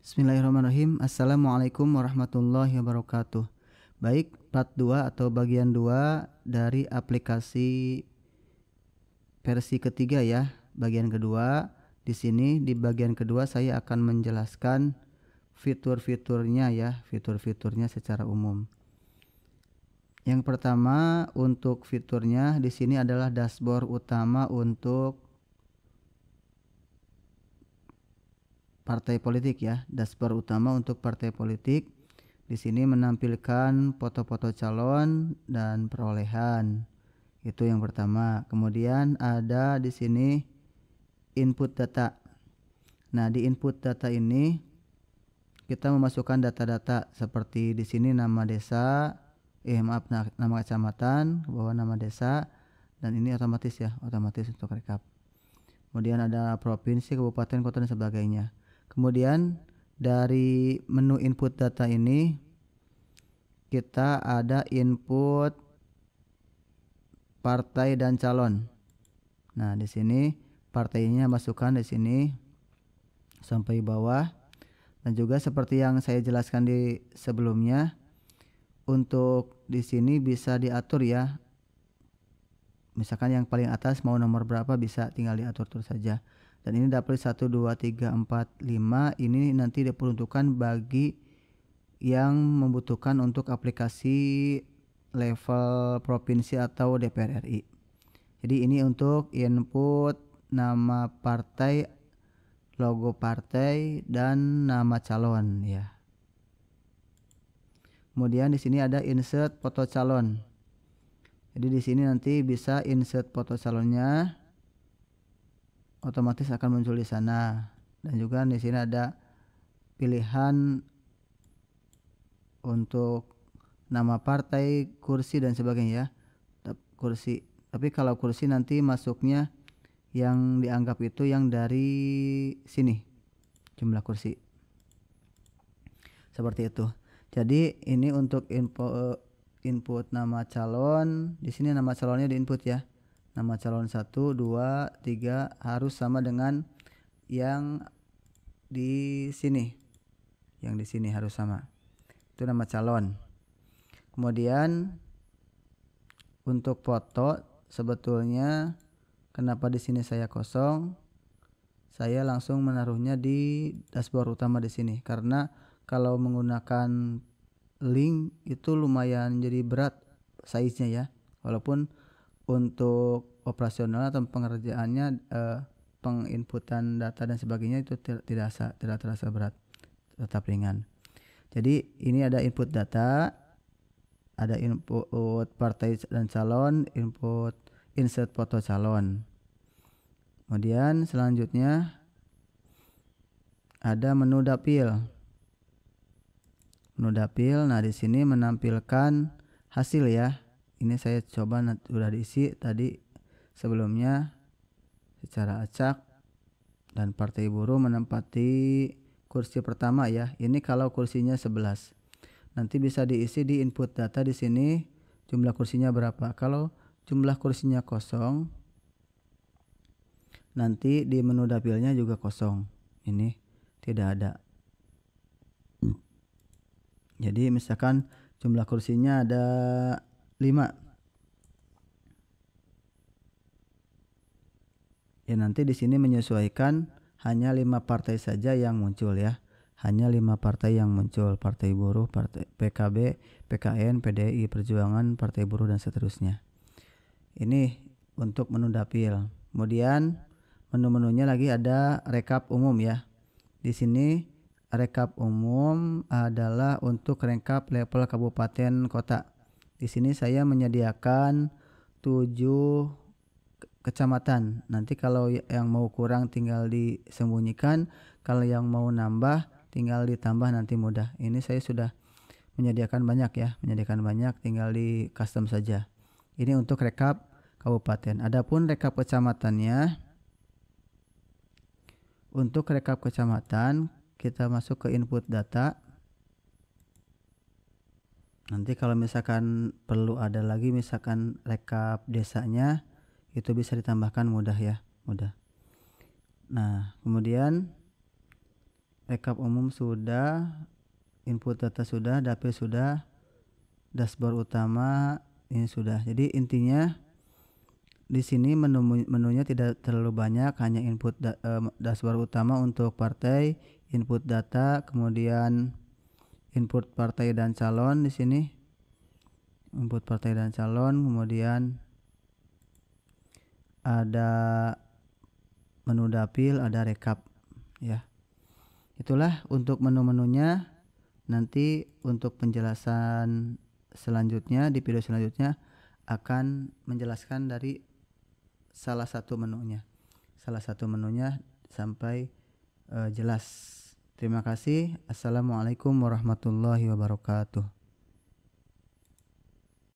Bismillahirrahmanirrahim. Assalamualaikum warahmatullahi wabarakatuh. Baik, part 2 atau bagian 2 dari aplikasi versi ketiga ya. Bagian kedua. Di sini di bagian kedua saya akan menjelaskan fitur-fiturnya ya, fitur-fiturnya secara umum. Yang pertama untuk fiturnya di sini adalah dashboard utama untuk partai politik ya, dashboard utama untuk partai politik. Di sini menampilkan foto-foto calon dan perolehan. Itu yang pertama. Kemudian ada di sini input data. Nah, di input data ini kita memasukkan data-data seperti di sini nama desa, nama kecamatan, bawah nama desa, dan ini otomatis ya, otomatis untuk rekap. Kemudian ada provinsi, kabupaten, kota dan sebagainya. Kemudian dari menu input data ini kita ada input partai dan calon. Nah, di sini partainya masukkan di sini sampai bawah. Dan juga seperti yang saya jelaskan di sebelumnya, untuk di sini bisa diatur ya. Misalkan yang paling atas mau nomor berapa bisa tinggal diatur terus saja. Dan ini dapil 1, 2, 3, 4, 5 ini nanti diperuntukkan bagi yang membutuhkan untuk aplikasi level provinsi atau DPR RI. Jadi ini untuk input nama partai, logo partai, dan nama calon ya. Kemudian di sini ada insert foto calon. Jadi di sini nanti bisa insert foto calonnya, otomatis akan muncul di sana. Dan juga di sini ada pilihan untuk nama partai, kursi dan sebagainya ya. Kursi. Tapi kalau kursi nanti masuknya yang dianggap itu yang dari sini jumlah kursi. Seperti itu. Jadi ini untuk input nama calon. Di sini nama calonnya diinput ya. Nama calon 1, 2, 3 harus sama dengan yang di sini. Yang di sini harus sama. Itu nama calon. Kemudian untuk foto sebetulnya kenapa di sini saya kosong? Saya langsung menaruhnya di dashboard utama di sini karena kalau menggunakan link itu lumayan jadi berat size-nya ya. Walaupun untuk operasional atau pengerjaannya penginputan data dan sebagainya itu tidak terasa berat, tetap ringan. Jadi ini ada input data, ada input partai dan calon, input insert foto calon. Kemudian selanjutnya ada menu dapil. Menu dapil, nah di sini menampilkan hasil ya. Ini saya coba sudah diisi tadi sebelumnya secara acak, dan Partai Buruh menempati kursi pertama ya. Ini kalau kursinya 11. Nanti bisa diisi di input data di sini jumlah kursinya berapa. Kalau jumlah kursinya kosong, nanti di menu dapilnya juga kosong. Ini tidak ada. Jadi misalkan jumlah kursinya ada 5. Ya nanti di sini menyesuaikan hanya 5 partai saja yang muncul ya. Hanya 5 partai yang muncul. Partai Buruh, Partai PKB, PKN, PDI Perjuangan, Partai Buruh dan seterusnya. Ini untuk menu dapil. Kemudian menu-menunya lagi ada rekap umum ya. Di sini rekap umum adalah untuk rekap level kabupaten kota. Di sini saya menyediakan 7 kecamatan. Nanti kalau yang mau kurang tinggal disembunyikan, kalau yang mau nambah tinggal ditambah nanti mudah. Ini saya sudah menyediakan banyak ya, tinggal di custom saja. Ini untuk rekap kabupaten. Adapun rekap kecamatannya, untuk rekap kecamatan kita masuk ke input data. Nanti kalau misalkan perlu ada lagi misalkan rekap desanya, itu bisa ditambahkan mudah ya, mudah. Nah, kemudian rekap umum sudah, input data sudah, dapil sudah, dashboard utama ini sudah. Jadi intinya di sini menunya tidak terlalu banyak, hanya dashboard utama untuk partai, input data, kemudian input partai dan calon di sini. Input partai dan calon, kemudian ada menu dapil, ada rekap ya. Itulah untuk menu-menunya. Nanti untuk penjelasan selanjutnya di video selanjutnya akan menjelaskan dari salah satu menunya sampai jelas. Terima kasih. Assalamualaikum warahmatullahi wabarakatuh.